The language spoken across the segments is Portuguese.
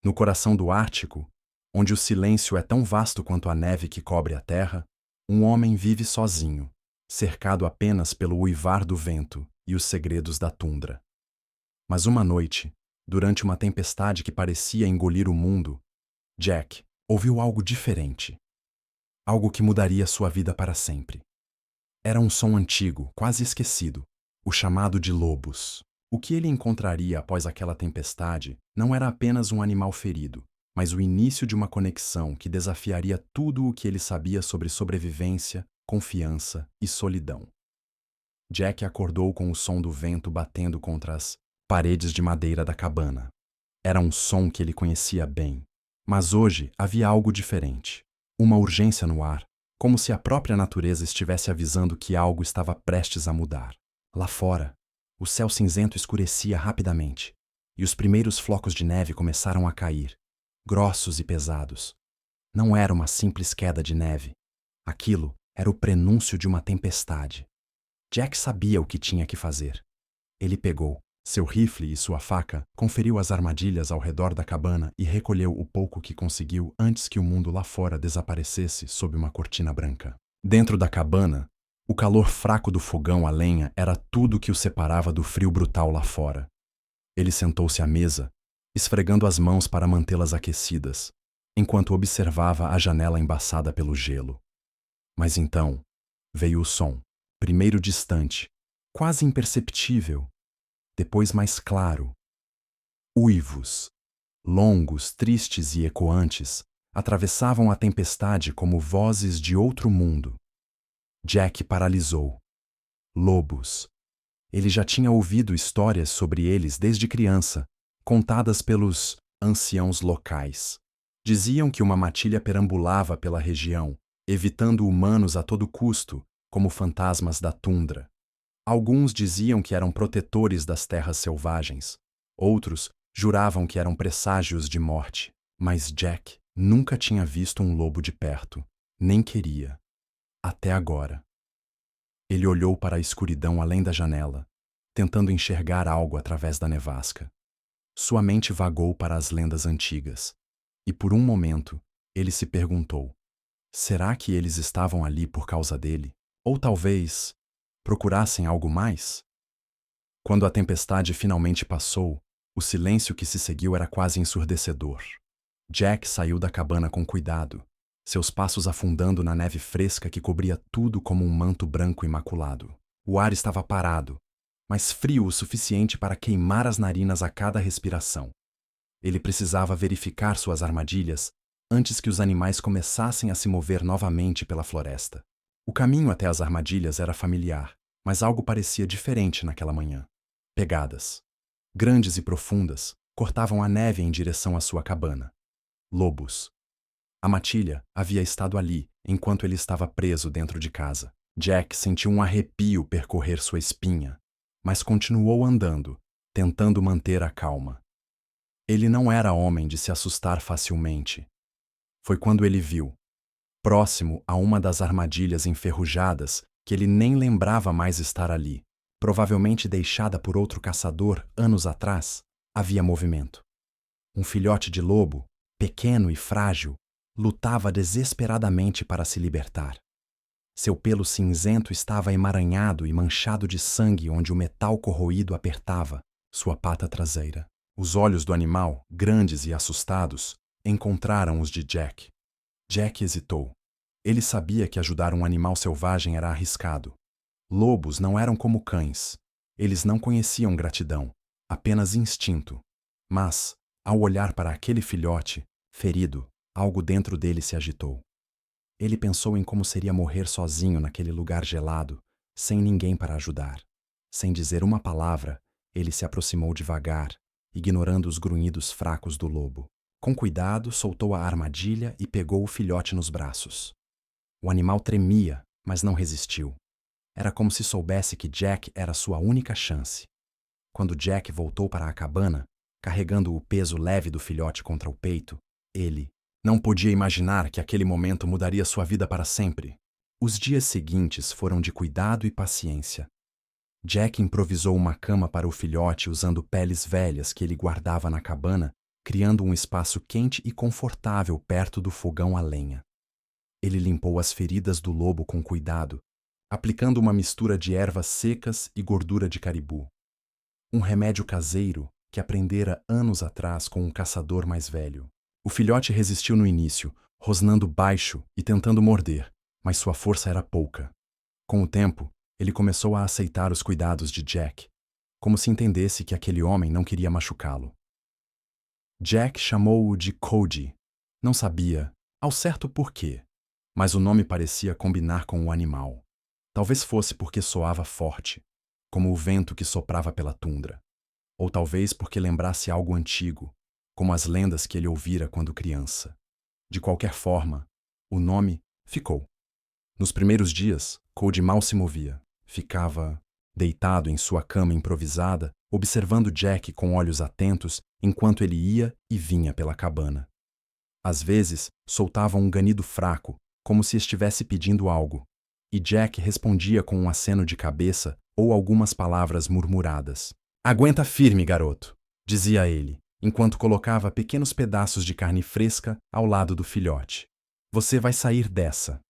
No coração do Ártico, onde o silêncio é tão vasto quanto a neve que cobre a terra, um homem vive sozinho, cercado apenas pelo uivar do vento e os segredos da tundra. Mas uma noite, durante uma tempestade que parecia engolir o mundo, Jack ouviu algo diferente. Algo que mudaria sua vida para sempre. Era um som antigo, quase esquecido, o chamado de lobos. O que ele encontraria após aquela tempestade não era apenas um animal ferido, mas o início de uma conexão que desafiaria tudo o que ele sabia sobre sobrevivência, confiança e solidão. Jack acordou com o som do vento batendo contra as paredes de madeira da cabana. Era um som que ele conhecia bem, mas hoje havia algo diferente. Uma urgência no ar, como se a própria natureza estivesse avisando que algo estava prestes a mudar. Lá fora, o céu cinzento escurecia rapidamente, e os primeiros flocos de neve começaram a cair, grossos e pesados. Não era uma simples queda de neve. Aquilo era o prenúncio de uma tempestade. Jack sabia o que tinha que fazer. Ele pegou seu rifle e sua faca, conferiu as armadilhas ao redor da cabana e recolheu o pouco que conseguiu antes que o mundo lá fora desaparecesse sob uma cortina branca. Dentro da cabana, o calor fraco do fogão a lenha era tudo que o separava do frio brutal lá fora. Ele sentou-se à mesa, esfregando as mãos para mantê-las aquecidas, enquanto observava a janela embaçada pelo gelo. Mas então, veio o som, primeiro distante, quase imperceptível, depois mais claro. Uivos, longos, tristes e ecoantes, atravessavam a tempestade como vozes de outro mundo. Jack paralisou. Lobos. Ele já tinha ouvido histórias sobre eles desde criança, contadas pelos anciãos locais. Diziam que uma matilha perambulava pela região, evitando humanos a todo custo, como fantasmas da tundra. Alguns diziam que eram protetores das terras selvagens. Outros juravam que eram presságios de morte. Mas Jack nunca tinha visto um lobo de perto, nem queria. Até agora. Ele olhou para a escuridão além da janela, tentando enxergar algo através da nevasca. Sua mente vagou para as lendas antigas. E por um momento, ele se perguntou: será que eles estavam ali por causa dele? Ou talvez procurassem algo mais? Quando a tempestade finalmente passou, o silêncio que se seguiu era quase ensurdecedor. Jack saiu da cabana com cuidado, seus passos afundando na neve fresca que cobria tudo como um manto branco imaculado. O ar estava parado, mas frio o suficiente para queimar as narinas a cada respiração. Ele precisava verificar suas armadilhas antes que os animais começassem a se mover novamente pela floresta. O caminho até as armadilhas era familiar, mas algo parecia diferente naquela manhã. Pegadas, grandes e profundas, cortavam a neve em direção à sua cabana. Lobos. A matilha havia estado ali, enquanto ele estava preso dentro de casa. Jack sentiu um arrepio percorrer sua espinha, mas continuou andando, tentando manter a calma. Ele não era homem de se assustar facilmente. Foi quando ele viu, próximo a uma das armadilhas enferrujadas, que ele nem lembrava mais estar ali, provavelmente deixada por outro caçador anos atrás, havia movimento. Um filhote de lobo, pequeno e frágil, lutava desesperadamente para se libertar. Seu pelo cinzento estava emaranhado e manchado de sangue onde o metal corroído apertava sua pata traseira. Os olhos do animal, grandes e assustados, encontraram os de Jack. Jack hesitou. Ele sabia que ajudar um animal selvagem era arriscado. Lobos não eram como cães. Eles não conheciam gratidão, apenas instinto. Mas, ao olhar para aquele filhote, ferido, algo dentro dele se agitou. Ele pensou em como seria morrer sozinho naquele lugar gelado, sem ninguém para ajudar. Sem dizer uma palavra, ele se aproximou devagar, ignorando os grunhidos fracos do lobo. Com cuidado, soltou a armadilha e pegou o filhote nos braços. O animal tremia, mas não resistiu. Era como se soubesse que Jack era sua única chance. Quando Jack voltou para a cabana, carregando o peso leve do filhote contra o peito, ele não podia imaginar que aquele momento mudaria sua vida para sempre. Os dias seguintes foram de cuidado e paciência. Jack improvisou uma cama para o filhote usando peles velhas que ele guardava na cabana criando um espaço quente e confortável perto do fogão a lenha. Ele limpou as feridas do lobo com cuidado, aplicando uma mistura de ervas secas e gordura de caribu. Um remédio caseiro que aprendera anos atrás com um caçador mais velho. O filhote resistiu no início, rosnando baixo e tentando morder, mas sua força era pouca. Com o tempo, ele começou a aceitar os cuidados de Jack, como se entendesse que aquele homem não queria machucá-lo. Jack chamou-o de Cody. Não sabia, ao certo porquê, mas o nome parecia combinar com o animal. Talvez fosse porque soava forte, como o vento que soprava pela tundra. Ou talvez porque lembrasse algo antigo, como as lendas que ele ouvira quando criança. De qualquer forma, o nome ficou. Nos primeiros dias, Cody mal se movia. Ficava deitado em sua cama improvisada, observando Jack com olhos atentos enquanto ele ia e vinha pela cabana. Às vezes, soltava um ganido fraco, como se estivesse pedindo algo, e Jack respondia com um aceno de cabeça ou algumas palavras murmuradas. "Aguenta firme, garoto", dizia ele, enquanto colocava pequenos pedaços de carne fresca ao lado do filhote. "Você vai sair dessa."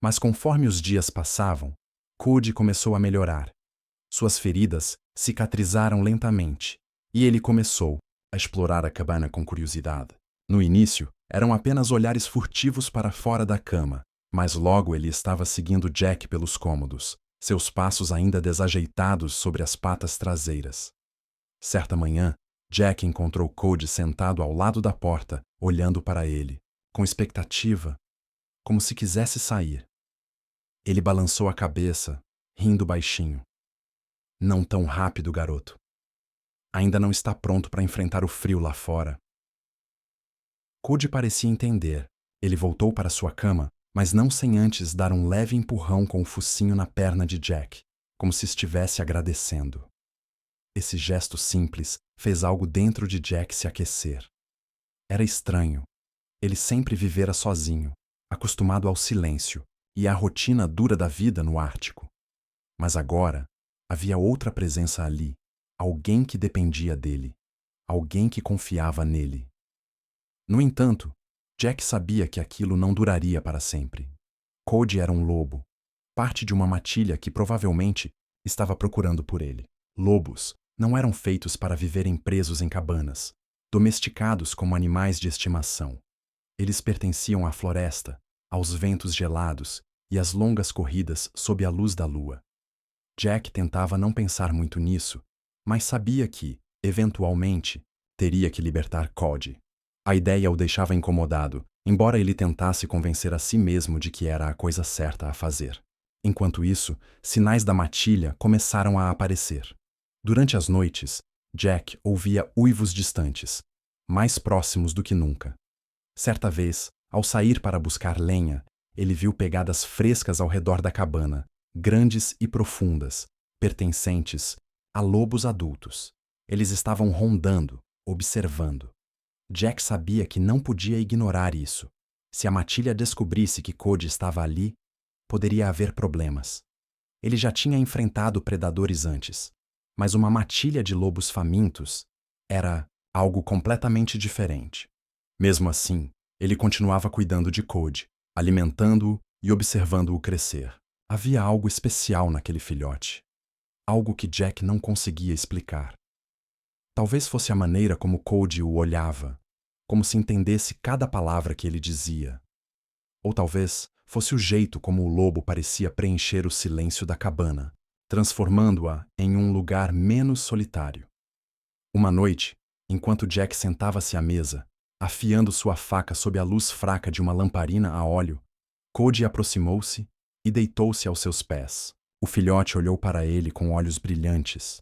Mas conforme os dias passavam, Cody começou a melhorar. Suas feridas cicatrizaram lentamente, e ele começou a explorar a cabana com curiosidade. No início, eram apenas olhares furtivos para fora da cama, mas logo ele estava seguindo Jack pelos cômodos, seus passos ainda desajeitados sobre as patas traseiras. Certa manhã, Jack encontrou Cody sentado ao lado da porta, olhando para ele, com expectativa, como se quisesse sair. Ele balançou a cabeça, rindo baixinho. "Não tão rápido, garoto. Ainda não está pronto para enfrentar o frio lá fora." Cody parecia entender. Ele voltou para sua cama, mas não sem antes dar um leve empurrão com o focinho na perna de Jack, como se estivesse agradecendo. Esse gesto simples fez algo dentro de Jack se aquecer. Era estranho. Ele sempre vivera sozinho, acostumado ao silêncio e à rotina dura da vida no Ártico. Mas agora, havia outra presença ali, alguém que dependia dele, alguém que confiava nele. No entanto, Jack sabia que aquilo não duraria para sempre. Cody era um lobo, parte de uma matilha que provavelmente estava procurando por ele. Lobos não eram feitos para viverem presos em cabanas, domesticados como animais de estimação. Eles pertenciam à floresta, aos ventos gelados e às longas corridas sob a luz da lua. Jack tentava não pensar muito nisso, mas sabia que, eventualmente, teria que libertar Cody. A ideia o deixava incomodado, embora ele tentasse convencer a si mesmo de que era a coisa certa a fazer. Enquanto isso, sinais da matilha começaram a aparecer. Durante as noites, Jack ouvia uivos distantes, mais próximos do que nunca. Certa vez, ao sair para buscar lenha, ele viu pegadas frescas ao redor da cabana, grandes e profundas, pertencentes a lobos adultos. Eles estavam rondando, observando. Jack sabia que não podia ignorar isso. Se a matilha descobrisse que Cody estava ali, poderia haver problemas. Ele já tinha enfrentado predadores antes, mas uma matilha de lobos famintos era algo completamente diferente. Mesmo assim, ele continuava cuidando de Cody, alimentando-o e observando-o crescer. Havia algo especial naquele filhote. Algo que Jack não conseguia explicar. Talvez fosse a maneira como Cody o olhava, como se entendesse cada palavra que ele dizia. Ou talvez fosse o jeito como o lobo parecia preencher o silêncio da cabana, transformando-a em um lugar menos solitário. Uma noite, enquanto Jack sentava-se à mesa, afiando sua faca sob a luz fraca de uma lamparina a óleo, Cody aproximou-se e deitou-se aos seus pés. O filhote olhou para ele com olhos brilhantes,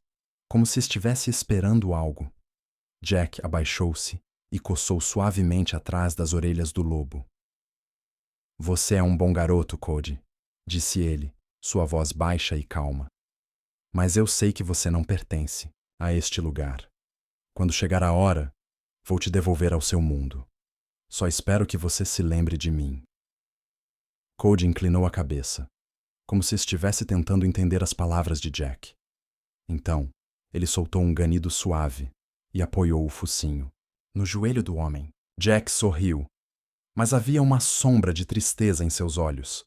como se estivesse esperando algo. Jack abaixou-se e coçou suavemente atrás das orelhas do lobo. "Você é um bom garoto, Cody", disse ele, sua voz baixa e calma. "Mas eu sei que você não pertence a este lugar. Quando chegar a hora, vou te devolver ao seu mundo. Só espero que você se lembre de mim." Cody inclinou a cabeça, como se estivesse tentando entender as palavras de Jack. Então, ele soltou um ganido suave e apoiou o focinho. no joelho do homem. Jack sorriu, mas havia uma sombra de tristeza em seus olhos.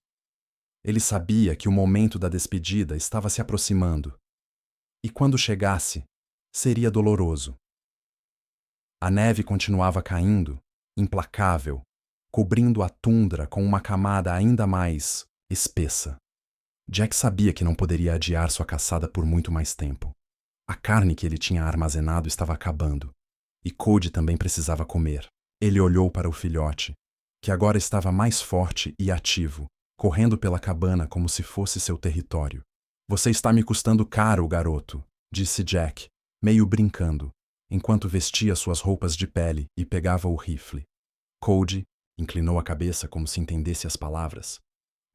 Ele sabia que o momento da despedida estava se aproximando, e quando chegasse, seria doloroso. A neve continuava caindo, implacável, cobrindo a tundra com uma camada ainda mais espessa. Jack sabia que não poderia adiar sua caçada por muito mais tempo. A carne que ele tinha armazenado estava acabando, e Cody também precisava comer. Ele olhou para o filhote, que agora estava mais forte e ativo, correndo pela cabana como se fosse seu território. Você está me custando caro, garoto, disse Jack, meio brincando, enquanto vestia suas roupas de pele e pegava o rifle. Cody inclinou a cabeça como se entendesse as palavras,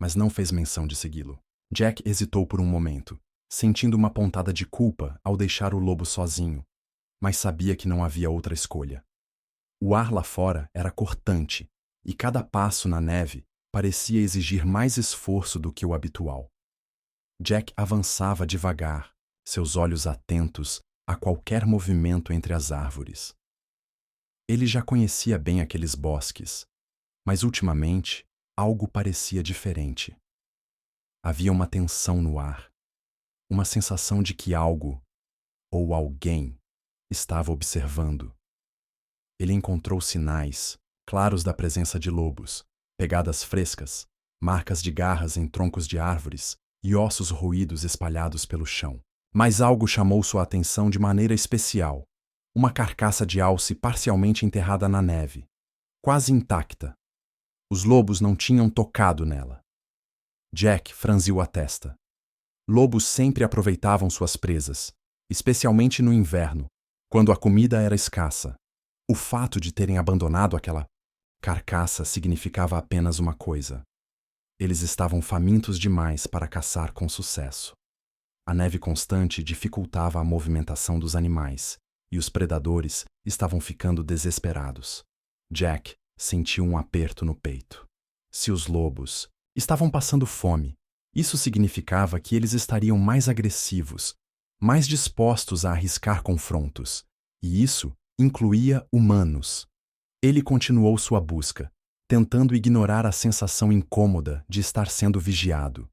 mas não fez menção de segui-lo. Jack hesitou por um momento, sentindo uma pontada de culpa ao deixar o lobo sozinho, mas sabia que não havia outra escolha. O ar lá fora era cortante, e cada passo na neve parecia exigir mais esforço do que o habitual. Jack avançava devagar, seus olhos atentos a qualquer movimento entre as árvores. Ele já conhecia bem aqueles bosques, mas ultimamente algo parecia diferente. Havia uma tensão no ar, uma sensação de que algo, ou alguém, estava observando. Ele encontrou sinais claros da presença de lobos, pegadas frescas, marcas de garras em troncos de árvores e ossos roídos espalhados pelo chão. Mas algo chamou sua atenção de maneira especial. Uma carcaça de alce parcialmente enterrada na neve, quase intacta. Os lobos não tinham tocado nela. Jack franziu a testa. Lobos sempre aproveitavam suas presas, especialmente no inverno, quando a comida era escassa. O fato de terem abandonado aquela carcaça significava apenas uma coisa: eles estavam famintos demais para caçar com sucesso. A neve constante dificultava a movimentação dos animais, e os predadores estavam ficando desesperados. Jack sentiu um aperto no peito. Se os lobos estavam passando fome, isso significava que eles estariam mais agressivos, mais dispostos a arriscar confrontos, e isso incluía humanos. Ele continuou sua busca, tentando ignorar a sensação incômoda de estar sendo vigiado.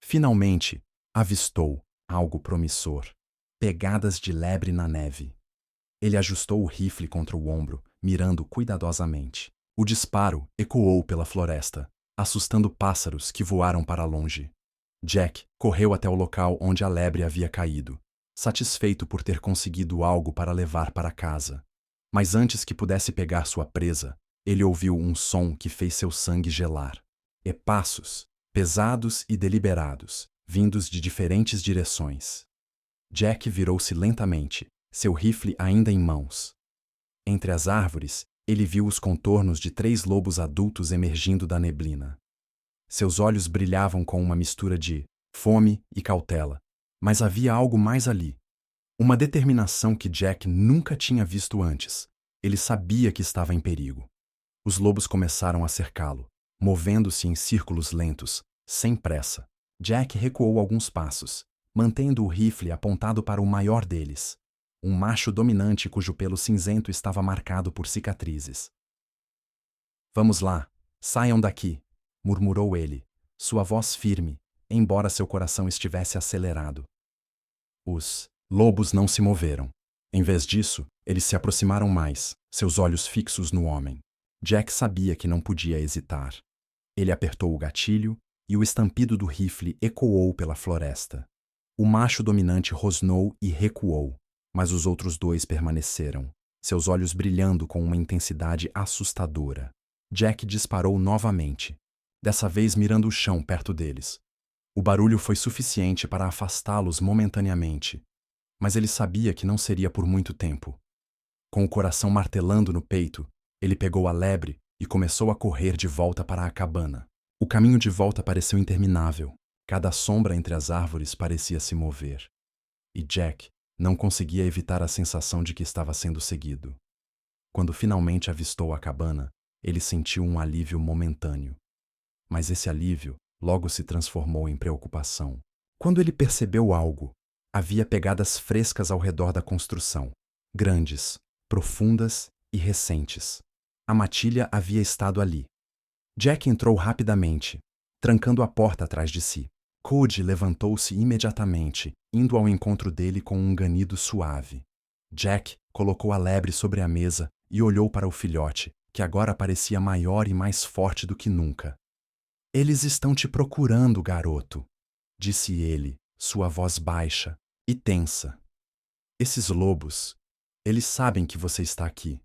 Finalmente, avistou algo promissor: pegadas de lebre na neve. Ele ajustou o rifle contra o ombro, mirando cuidadosamente. O disparo ecoou pela floresta, assustando pássaros que voaram para longe. Jack correu até o local onde a lebre havia caído, satisfeito por ter conseguido algo para levar para casa. Mas antes que pudesse pegar sua presa, ele ouviu um som que fez seu sangue gelar. E passos, pesados e deliberados, vindos de diferentes direções. Jack virou-se lentamente, seu rifle ainda em mãos. Entre as árvores, ele viu os contornos de 3 lobos adultos emergindo da neblina. Seus olhos brilhavam com uma mistura de fome e cautela, mas havia algo mais ali. Uma determinação que Jack nunca tinha visto antes. Ele sabia que estava em perigo. Os lobos começaram a cercá-lo, movendo-se em círculos lentos, sem pressa. Jack recuou alguns passos, mantendo o rifle apontado para o maior deles, um macho dominante cujo pelo cinzento estava marcado por cicatrizes. "Vamos lá, saiam daqui", murmurou ele, sua voz firme, embora seu coração estivesse acelerado. Os lobos não se moveram. Em vez disso, eles se aproximaram mais, seus olhos fixos no homem. Jack sabia que não podia hesitar. Ele apertou o gatilho e o estampido do rifle ecoou pela floresta. O macho dominante rosnou e recuou, mas os outros 2 permaneceram, seus olhos brilhando com uma intensidade assustadora. Jack disparou novamente, dessa vez mirando o chão perto deles. O barulho foi suficiente para afastá-los momentaneamente, mas ele sabia que não seria por muito tempo. Com o coração martelando no peito, ele pegou a lebre e começou a correr de volta para a cabana. O caminho de volta pareceu interminável. Cada sombra entre as árvores parecia se mover. E Jack não conseguia evitar a sensação de que estava sendo seguido. Quando finalmente avistou a cabana, ele sentiu um alívio momentâneo. Mas esse alívio logo se transformou em preocupação. Quando ele percebeu algo, havia pegadas frescas ao redor da construção, grandes, profundas e recentes. A matilha havia estado ali. Jack entrou rapidamente, trancando a porta atrás de si. Cody levantou-se imediatamente, indo ao encontro dele com um ganido suave. Jack colocou a lebre sobre a mesa e olhou para o filhote, que agora parecia maior e mais forte do que nunca. "Eles estão te procurando, garoto", disse ele, sua voz baixa e tensa. "Esses lobos, eles sabem que você está aqui."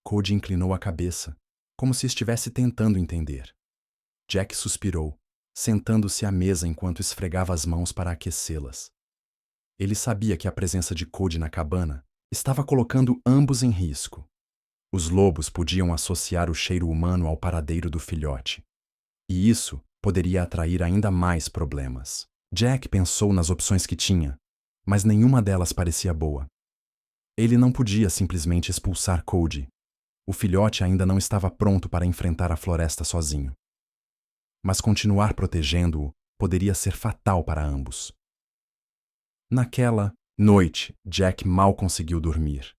Cody inclinou a cabeça, como se estivesse tentando entender. Jack suspirou, sentando-se à mesa enquanto esfregava as mãos para aquecê-las. Ele sabia que a presença de Cody na cabana estava colocando ambos em risco. Os lobos podiam associar o cheiro humano ao paradeiro do filhote. E isso poderia atrair ainda mais problemas. Jack pensou nas opções que tinha, mas nenhuma delas parecia boa. Ele não podia simplesmente expulsar Cody. O filhote ainda não estava pronto para enfrentar a floresta sozinho. Mas continuar protegendo-o poderia ser fatal para ambos. Naquela noite, Jack mal conseguiu dormir.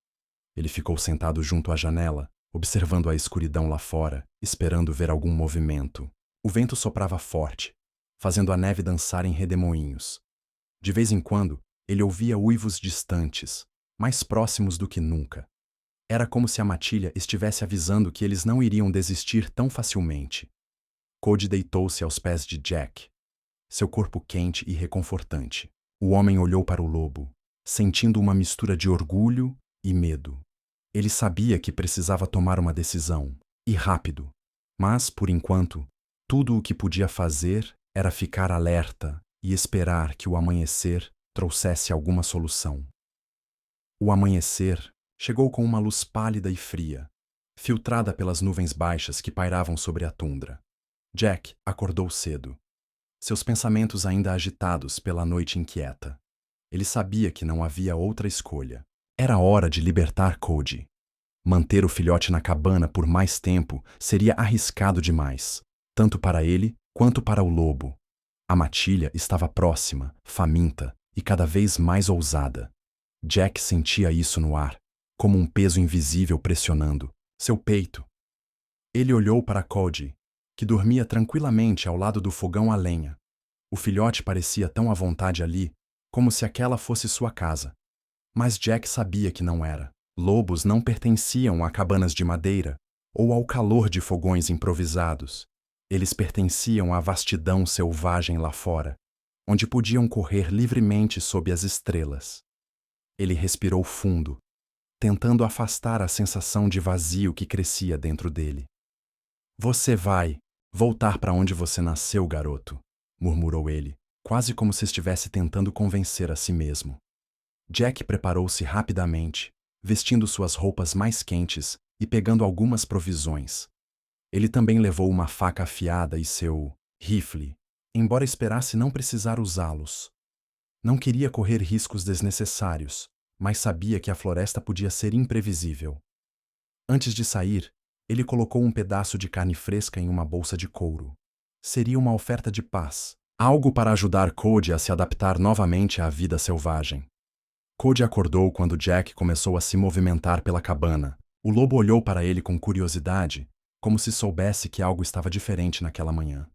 Ele ficou sentado junto à janela, observando a escuridão lá fora, esperando ver algum movimento. O vento soprava forte, fazendo a neve dançar em redemoinhos. De vez em quando, ele ouvia uivos distantes, mais próximos do que nunca. Era como se a matilha estivesse avisando que eles não iriam desistir tão facilmente. Cody deitou-se aos pés de Jack, seu corpo quente e reconfortante. O homem olhou para o lobo, sentindo uma mistura de orgulho e medo. Ele sabia que precisava tomar uma decisão, e rápido. Mas, por enquanto, tudo o que podia fazer era ficar alerta e esperar que o amanhecer trouxesse alguma solução. O amanhecer chegou com uma luz pálida e fria, filtrada pelas nuvens baixas que pairavam sobre a tundra. Jack acordou cedo, seus pensamentos ainda agitados pela noite inquieta. Ele sabia que não havia outra escolha. Era hora de libertar Cody. Manter o filhote na cabana por mais tempo seria arriscado demais, tanto para ele quanto para o lobo. A matilha estava próxima, faminta e cada vez mais ousada. Jack sentia isso no ar, como um peso invisível pressionando seu peito. Ele olhou para Cody, que dormia tranquilamente ao lado do fogão a lenha. O filhote parecia tão à vontade ali, como se aquela fosse sua casa. Mas Jack sabia que não era. Lobos não pertenciam a cabanas de madeira ou ao calor de fogões improvisados. Eles pertenciam à vastidão selvagem lá fora, onde podiam correr livremente sob as estrelas. Ele respirou fundo, tentando afastar a sensação de vazio que crescia dentro dele. "Você vai voltar para onde você nasceu, garoto", murmurou ele, quase como se estivesse tentando convencer a si mesmo. Jack preparou-se rapidamente, vestindo suas roupas mais quentes e pegando algumas provisões. Ele também levou uma faca afiada e seu rifle, embora esperasse não precisar usá-los. Não queria correr riscos desnecessários, mas sabia que a floresta podia ser imprevisível. Antes de sair, ele colocou um pedaço de carne fresca em uma bolsa de couro. Seria uma oferta de paz, algo para ajudar Cody a se adaptar novamente à vida selvagem. Cody acordou quando Jack começou a se movimentar pela cabana. O lobo olhou para ele com curiosidade, como se soubesse que algo estava diferente naquela manhã.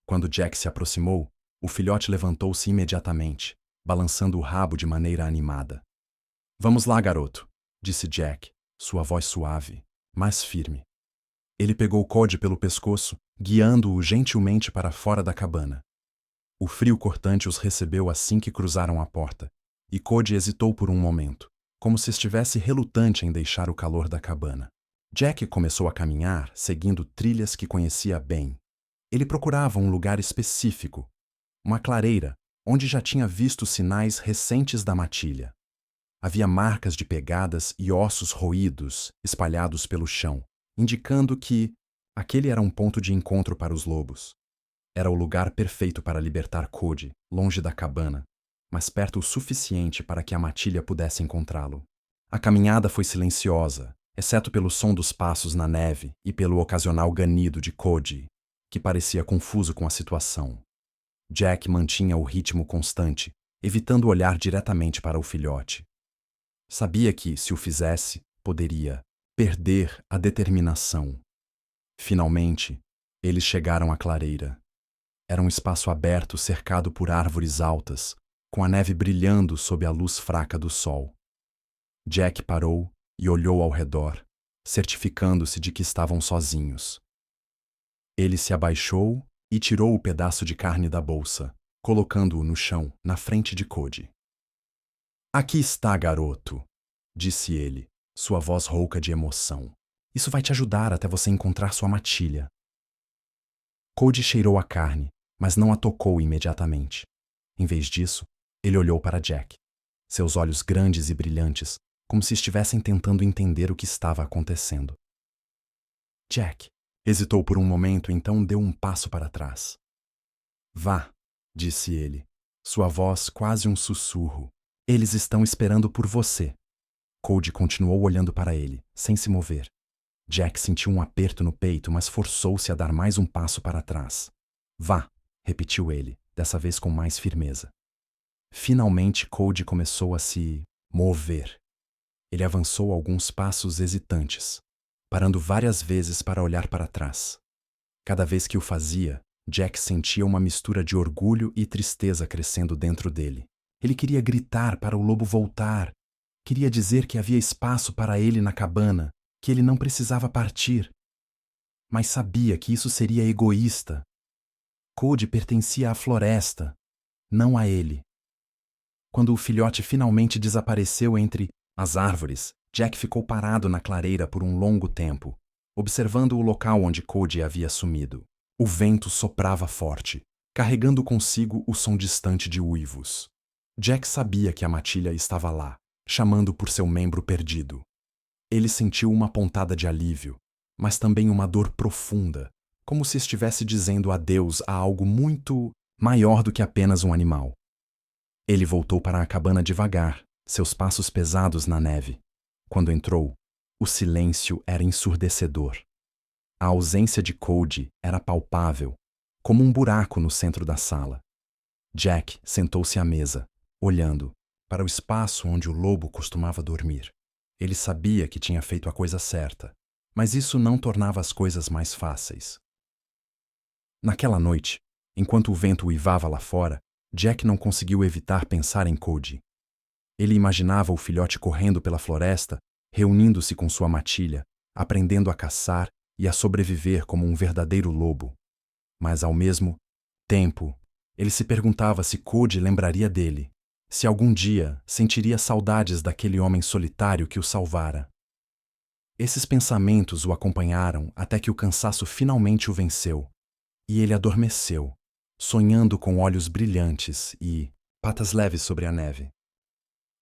Quando Jack se aproximou, o filhote levantou-se imediatamente, balançando o rabo de maneira animada. "Vamos lá, garoto", disse Jack, sua voz suave, mas firme. Ele pegou Cody pelo pescoço, guiando-o gentilmente para fora da cabana. O frio cortante os recebeu assim que cruzaram a porta, e Cody hesitou por um momento, como se estivesse relutante em deixar o calor da cabana. Jack começou a caminhar, seguindo trilhas que conhecia bem. Ele procurava um lugar específico, uma clareira, onde já tinha visto sinais recentes da matilha. Havia marcas de pegadas e ossos roídos espalhados pelo chão, indicando que aquele era um ponto de encontro para os lobos. Era o lugar perfeito para libertar Cody, longe da cabana, mas perto o suficiente para que a matilha pudesse encontrá-lo. A caminhada foi silenciosa, exceto pelo som dos passos na neve e pelo ocasional ganido de Cody, que parecia confuso com a situação. Jack mantinha o ritmo constante, evitando olhar diretamente para o filhote. Sabia que, se o fizesse, poderia perder a determinação. Finalmente, eles chegaram à clareira. Era um espaço aberto cercado por árvores altas, com a neve brilhando sob a luz fraca do sol. Jack parou e olhou ao redor, certificando-se de que estavam sozinhos. Ele se abaixou e tirou o pedaço de carne da bolsa, colocando-o no chão, na frente de Cody. "Aqui está, garoto", disse ele, sua voz rouca de emoção. "Isso vai te ajudar até você encontrar sua matilha." Cody cheirou a carne, mas não a tocou imediatamente. Em vez disso, ele olhou para Jack, seus olhos grandes e brilhantes, como se estivessem tentando entender o que estava acontecendo. Jack hesitou por um momento e então deu um passo para trás. "Vá", disse ele, sua voz quase um sussurro. "Eles estão esperando por você." Cody continuou olhando para ele, sem se mover. Jack sentiu um aperto no peito, mas forçou-se a dar mais um passo para trás. "Vá", repetiu ele, dessa vez com mais firmeza. Finalmente, Cody começou a se mover. Ele avançou alguns passos hesitantes, parando várias vezes para olhar para trás. Cada vez que o fazia, Jack sentia uma mistura de orgulho e tristeza crescendo dentro dele. Ele queria gritar para o lobo voltar. Queria dizer que havia espaço para ele na cabana, que ele não precisava partir. Mas sabia que isso seria egoísta. Cody pertencia à floresta, não a ele. Quando o filhote finalmente desapareceu entre as árvores, Jack ficou parado na clareira por um longo tempo, observando o local onde Cody havia sumido. O vento soprava forte, carregando consigo o som distante de uivos. Jack sabia que a matilha estava lá, chamando por seu membro perdido. Ele sentiu uma pontada de alívio, mas também uma dor profunda, como se estivesse dizendo adeus a algo muito maior do que apenas um animal. Ele voltou para a cabana devagar, seus passos pesados na neve. Quando entrou, o silêncio era ensurdecedor. A ausência de Cody era palpável, como um buraco no centro da sala. Jack sentou-se à mesa, olhando para o espaço onde o lobo costumava dormir. Ele sabia que tinha feito a coisa certa, mas isso não tornava as coisas mais fáceis. Naquela noite, enquanto o vento uivava lá fora, Jack não conseguiu evitar pensar em Cody. Ele imaginava o filhote correndo pela floresta, reunindo-se com sua matilha, aprendendo a caçar e a sobreviver como um verdadeiro lobo. Mas, ao mesmo tempo, ele se perguntava se Cody lembraria dele, se algum dia sentiria saudades daquele homem solitário que o salvara. Esses pensamentos o acompanharam até que o cansaço finalmente o venceu, e ele adormeceu, sonhando com olhos brilhantes e patas leves sobre a neve.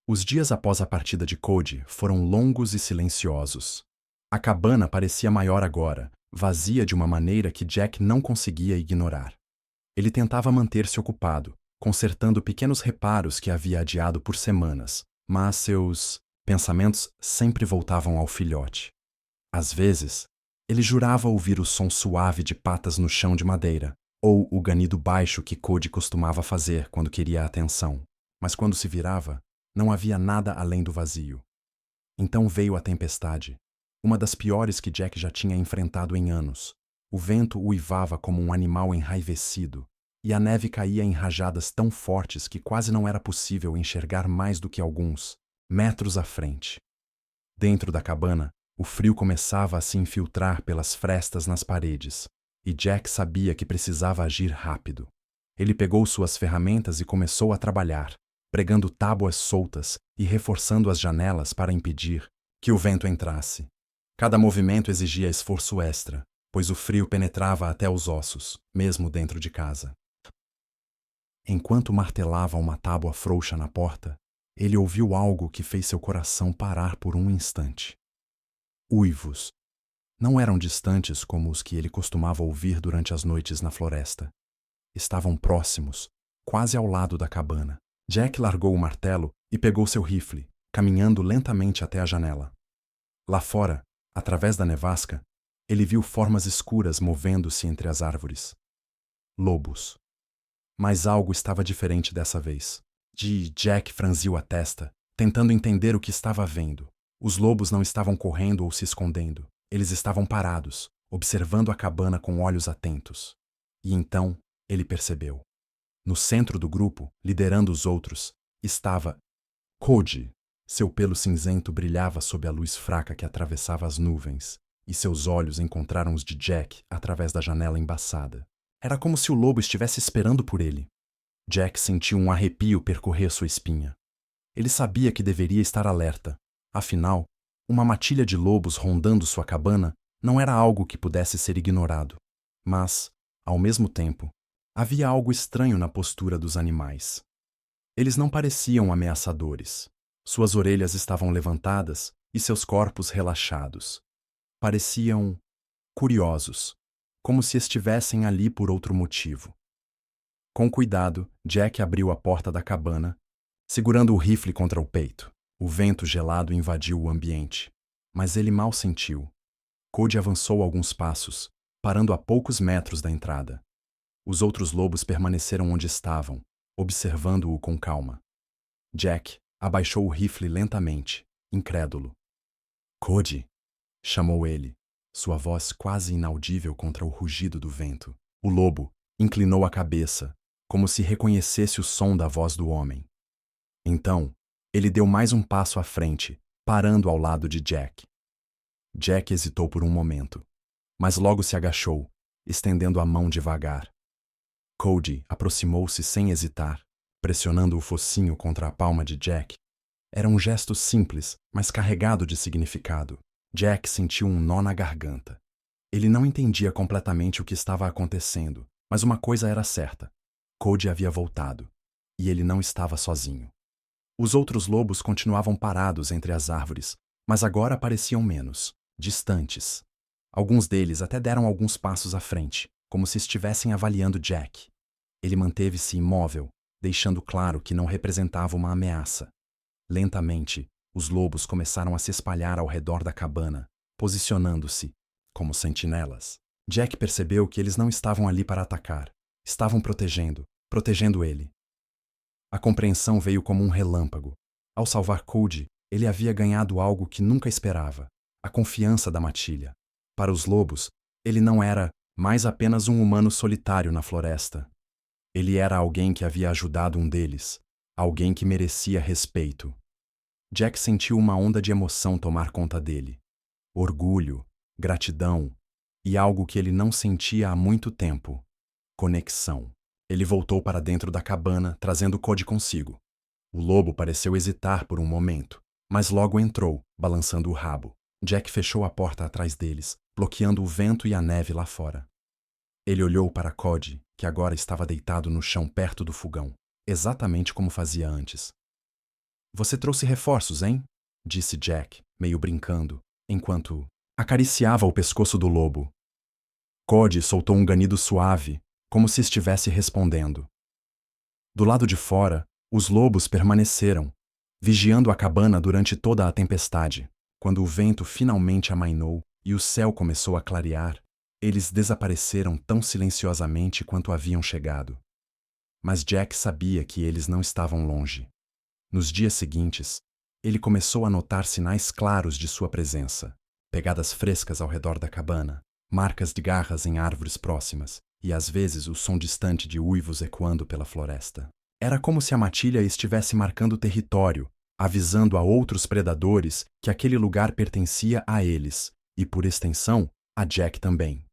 Os dias após a partida de Cody foram longos e silenciosos. A cabana parecia maior agora, vazia de uma maneira que Jack não conseguia ignorar. Ele tentava manter-se ocupado, consertando pequenos reparos que havia adiado por semanas, mas seus pensamentos sempre voltavam ao filhote. Às vezes, ele jurava ouvir o som suave de patas no chão de madeira, ou o ganido baixo que Cody costumava fazer quando queria atenção. Mas quando se virava, não havia nada além do vazio. Então veio a tempestade, uma das piores que Jack já tinha enfrentado em anos. O vento uivava como um animal enraivecido, e a neve caía em rajadas tão fortes que quase não era possível enxergar mais do que alguns metros à frente. Dentro da cabana, o frio começava a se infiltrar pelas frestas nas paredes, e Jack sabia que precisava agir rápido. Ele pegou suas ferramentas e começou a trabalhar, pregando tábuas soltas e reforçando as janelas para impedir que o vento entrasse. Cada movimento exigia esforço extra, pois o frio penetrava até os ossos, mesmo dentro de casa. Enquanto martelava uma tábua frouxa na porta, ele ouviu algo que fez seu coração parar por um instante. Uivos. Não eram distantes como os que ele costumava ouvir durante as noites na floresta. Estavam próximos, quase ao lado da cabana. Jack largou o martelo e pegou seu rifle, caminhando lentamente até a janela. Lá fora, através da nevasca, ele viu formas escuras movendo-se entre as árvores. Lobos. Mas algo estava diferente dessa vez. Jack franziu a testa, tentando entender o que estava vendo. Os lobos não estavam correndo ou se escondendo. Eles estavam parados, observando a cabana com olhos atentos. E então, ele percebeu. No centro do grupo, liderando os outros, estava Cody. Seu pelo cinzento brilhava sob a luz fraca que atravessava as nuvens, e seus olhos encontraram os de Jack através da janela embaçada. Era como se o lobo estivesse esperando por ele. Jack sentiu um arrepio percorrer sua espinha. Ele sabia que deveria estar alerta. Afinal, uma matilha de lobos rondando sua cabana não era algo que pudesse ser ignorado. Mas, ao mesmo tempo, havia algo estranho na postura dos animais. Eles não pareciam ameaçadores. Suas orelhas estavam levantadas e seus corpos relaxados. Pareciam curiosos, como se estivessem ali por outro motivo. Com cuidado, Jack abriu a porta da cabana, segurando o rifle contra o peito. O vento gelado invadiu o ambiente, mas ele mal sentiu. Cody avançou alguns passos, parando a poucos metros da entrada. Os outros lobos permaneceram onde estavam, observando-o com calma. Jack abaixou o rifle lentamente, incrédulo. Cody! Chamou ele, sua voz quase inaudível contra o rugido do vento. O lobo inclinou a cabeça, como se reconhecesse o som da voz do homem. Então, ele deu mais um passo à frente, parando ao lado de Jack. Jack hesitou por um momento, mas logo se agachou, estendendo a mão devagar. Cody aproximou-se sem hesitar, pressionando o focinho contra a palma de Jack. Era um gesto simples, mas carregado de significado. Jack sentiu um nó na garganta. Ele não entendia completamente o que estava acontecendo, mas uma coisa era certa. Cody havia voltado, e ele não estava sozinho. Os outros lobos continuavam parados entre as árvores, mas agora pareciam menos, distantes. Alguns deles até deram alguns passos à frente, como se estivessem avaliando Jack. Ele manteve-se imóvel, deixando claro que não representava uma ameaça. Lentamente, os lobos começaram a se espalhar ao redor da cabana, posicionando-se como sentinelas. Jack percebeu que eles não estavam ali para atacar. Estavam protegendo ele. A compreensão veio como um relâmpago. Ao salvar Cody, ele havia ganhado algo que nunca esperava: a confiança da matilha. Para os lobos, ele não era mais apenas um humano solitário na floresta. Ele era alguém que havia ajudado um deles, alguém que merecia respeito. Jack sentiu uma onda de emoção tomar conta dele. Orgulho, gratidão e algo que ele não sentia há muito tempo: conexão. Ele voltou para dentro da cabana, trazendo Cody consigo. O lobo pareceu hesitar por um momento, mas logo entrou, balançando o rabo. Jack fechou a porta atrás deles, bloqueando o vento e a neve lá fora. Ele olhou para Cody, que agora estava deitado no chão perto do fogão, exatamente como fazia antes. "Você trouxe reforços, hein?" disse Jack, meio brincando, enquanto acariciava o pescoço do lobo. Cody soltou um ganido suave, como se estivesse respondendo. Do lado de fora, os lobos permaneceram, vigiando a cabana durante toda a tempestade. Quando o vento finalmente amainou e o céu começou a clarear, eles desapareceram tão silenciosamente quanto haviam chegado. Mas Jack sabia que eles não estavam longe. Nos dias seguintes, ele começou a notar sinais claros de sua presença: pegadas frescas ao redor da cabana, marcas de garras em árvores próximas, e às vezes o som distante de uivos ecoando pela floresta. Era como se a matilha estivesse marcando território, avisando a outros predadores que aquele lugar pertencia a eles, e por extensão, a Jack também.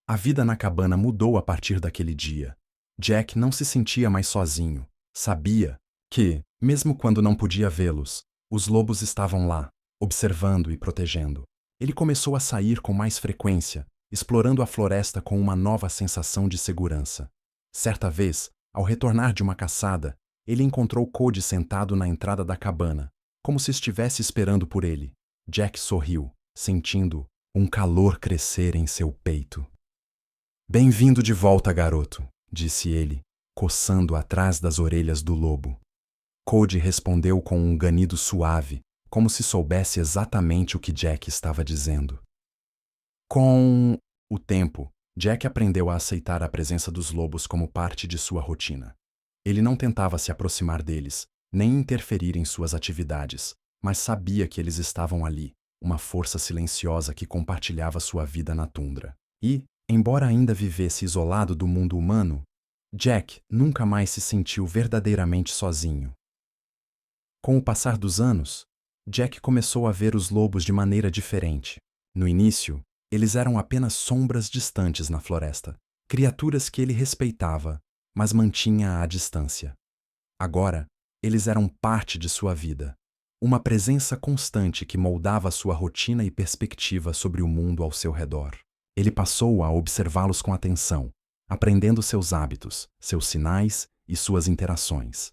A vida na cabana mudou a partir daquele dia. Jack não se sentia mais sozinho. Sabia que, mesmo quando não podia vê-los, os lobos estavam lá, observando e protegendo. Ele começou a sair com mais frequência, explorando a floresta com uma nova sensação de segurança. Certa vez, ao retornar de uma caçada, ele encontrou Cody sentado na entrada da cabana, como se estivesse esperando por ele. Jack sorriu, sentindo um calor crescer em seu peito. "Bem-vindo de volta, garoto", disse ele, coçando atrás das orelhas do lobo. Cody respondeu com um ganido suave, como se soubesse exatamente o que Jack estava dizendo. Com o tempo, Jack aprendeu a aceitar a presença dos lobos como parte de sua rotina. Ele não tentava se aproximar deles, nem interferir em suas atividades, mas sabia que eles estavam ali, uma força silenciosa que compartilhava sua vida na tundra. E, embora ainda vivesse isolado do mundo humano, Jack nunca mais se sentiu verdadeiramente sozinho. Com o passar dos anos, Jack começou a ver os lobos de maneira diferente. No início, eles eram apenas sombras distantes na floresta, criaturas que ele respeitava, mas mantinha à distância. Agora, eles eram parte de sua vida, uma presença constante que moldava sua rotina e perspectiva sobre o mundo ao seu redor. Ele passou a observá-los com atenção, aprendendo seus hábitos, seus sinais e suas interações.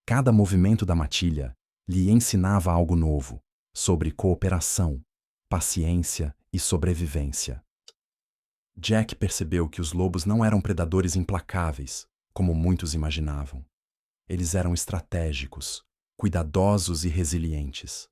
Cada movimento da matilha lhe ensinava algo novo sobre cooperação, paciência e sobrevivência. Jack percebeu que os lobos não eram predadores implacáveis, como muitos imaginavam. Eles eram estratégicos, cuidadosos e resilientes.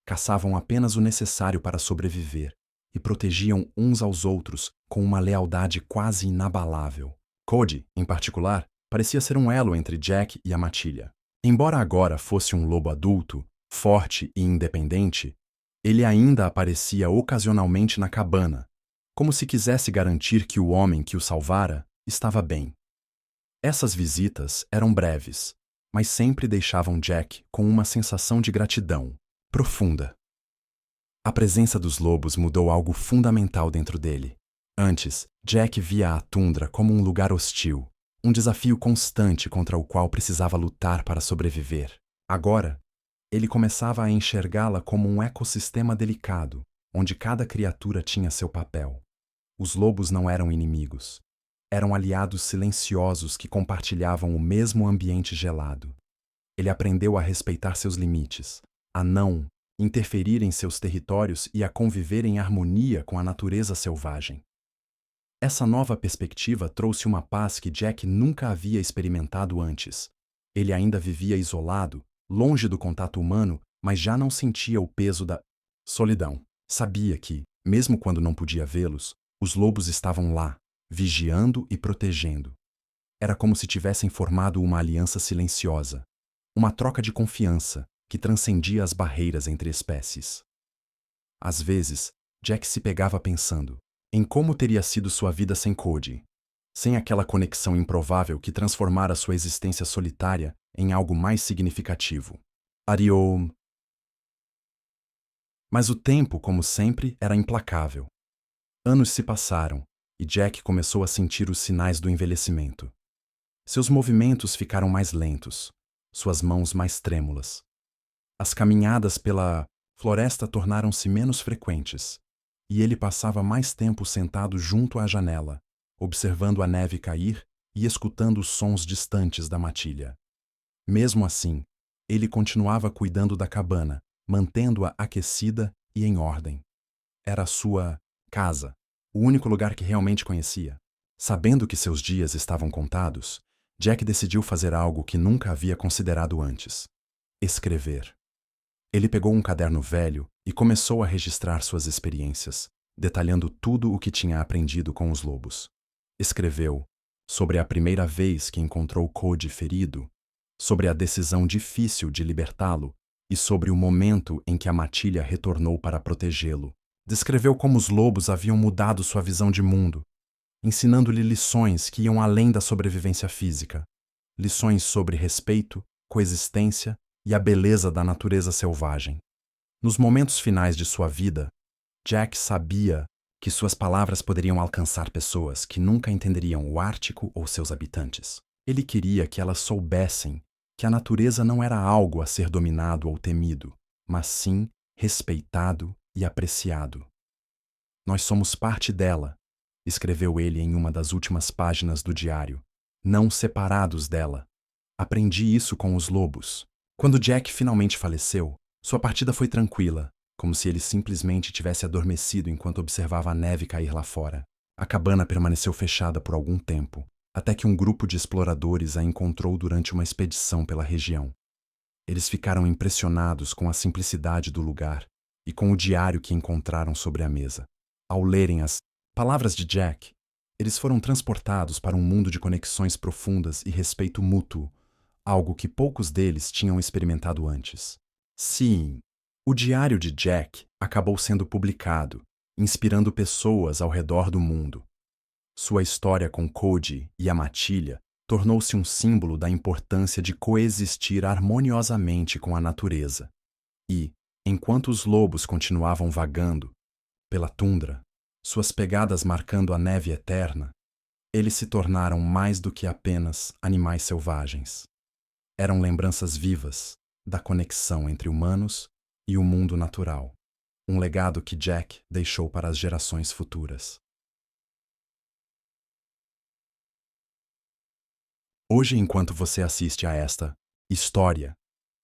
Caçavam apenas o necessário para sobreviver e protegiam uns aos outros com uma lealdade quase inabalável. Cody, em particular, parecia ser um elo entre Jack e a matilha. Embora agora fosse um lobo adulto, forte e independente, ele ainda aparecia ocasionalmente na cabana, como se quisesse garantir que o homem que o salvara estava bem. Essas visitas eram breves, mas sempre deixavam Jack com uma sensação de gratidão profunda. A presença dos lobos mudou algo fundamental dentro dele. Antes, Jack via a tundra como um lugar hostil, um desafio constante contra o qual precisava lutar para sobreviver. Agora, ele começava a enxergá-la como um ecossistema delicado, onde cada criatura tinha seu papel. Os lobos não eram inimigos. Eram aliados silenciosos que compartilhavam o mesmo ambiente gelado. Ele aprendeu a respeitar seus limites, a não interferir em seus territórios e a conviver em harmonia com a natureza selvagem. Essa nova perspectiva trouxe uma paz que Jack nunca havia experimentado antes. Ele ainda vivia isolado, longe do contato humano, mas já não sentia o peso da solidão. Sabia que, mesmo quando não podia vê-los, os lobos estavam lá, vigiando e protegendo. Era como se tivessem formado uma aliança silenciosa, uma troca de confiança que transcendia as barreiras entre espécies. Às vezes, Jack se pegava pensando em como teria sido sua vida sem Cody, sem aquela conexão improvável que transformara sua existência solitária em algo mais significativo. Ariou. Mas o tempo, como sempre, era implacável. Anos se passaram e Jack começou a sentir os sinais do envelhecimento. Seus movimentos ficaram mais lentos, suas mãos mais trêmulas. As caminhadas pela floresta tornaram-se menos frequentes, e ele passava mais tempo sentado junto à janela, observando a neve cair e escutando os sons distantes da matilha. Mesmo assim, ele continuava cuidando da cabana, mantendo-a aquecida e em ordem. Era a sua casa, o único lugar que realmente conhecia. Sabendo que seus dias estavam contados, Jack decidiu fazer algo que nunca havia considerado antes: escrever. Ele pegou um caderno velho e começou a registrar suas experiências, detalhando tudo o que tinha aprendido com os lobos. Escreveu sobre a primeira vez que encontrou Cody ferido, sobre a decisão difícil de libertá-lo e sobre o momento em que a matilha retornou para protegê-lo. Descreveu como os lobos haviam mudado sua visão de mundo, ensinando-lhe lições que iam além da sobrevivência física, lições sobre respeito, coexistência e a beleza da natureza selvagem. Nos momentos finais de sua vida, Jack sabia que suas palavras poderiam alcançar pessoas que nunca entenderiam o Ártico ou seus habitantes. Ele queria que elas soubessem que a natureza não era algo a ser dominado ou temido, mas sim respeitado e apreciado. Nós somos parte dela, escreveu ele em uma das últimas páginas do diário, não separados dela. Aprendi isso com os lobos. Quando Jack finalmente faleceu, sua partida foi tranquila, como se ele simplesmente tivesse adormecido enquanto observava a neve cair lá fora. A cabana permaneceu fechada por algum tempo, até que um grupo de exploradores a encontrou durante uma expedição pela região. Eles ficaram impressionados com a simplicidade do lugar e com o diário que encontraram sobre a mesa. Ao lerem as palavras de Jack, eles foram transportados para um mundo de conexões profundas e respeito mútuo, algo que poucos deles tinham experimentado antes. Sim, o diário de Jack acabou sendo publicado, inspirando pessoas ao redor do mundo. Sua história com Cody e a matilha tornou-se um símbolo da importância de coexistir harmoniosamente com a natureza. E, enquanto os lobos continuavam vagando pela tundra, suas pegadas marcando a neve eterna, eles se tornaram mais do que apenas animais selvagens. Eram lembranças vivas da conexão entre humanos e o mundo natural, um legado que Jack deixou para as gerações futuras. Hoje, enquanto você assiste a esta história,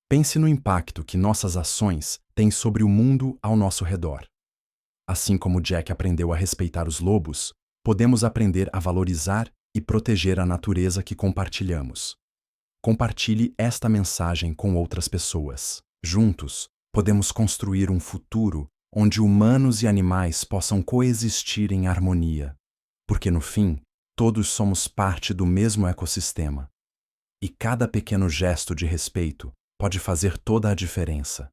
pense no impacto que nossas ações têm sobre o mundo ao nosso redor. Assim como Jack aprendeu a respeitar os lobos, podemos aprender a valorizar e proteger a natureza que compartilhamos. Compartilhe esta mensagem com outras pessoas. Juntos, podemos construir um futuro onde humanos e animais possam coexistir em harmonia, porque no fim, todos somos parte do mesmo ecossistema. E cada pequeno gesto de respeito pode fazer toda a diferença.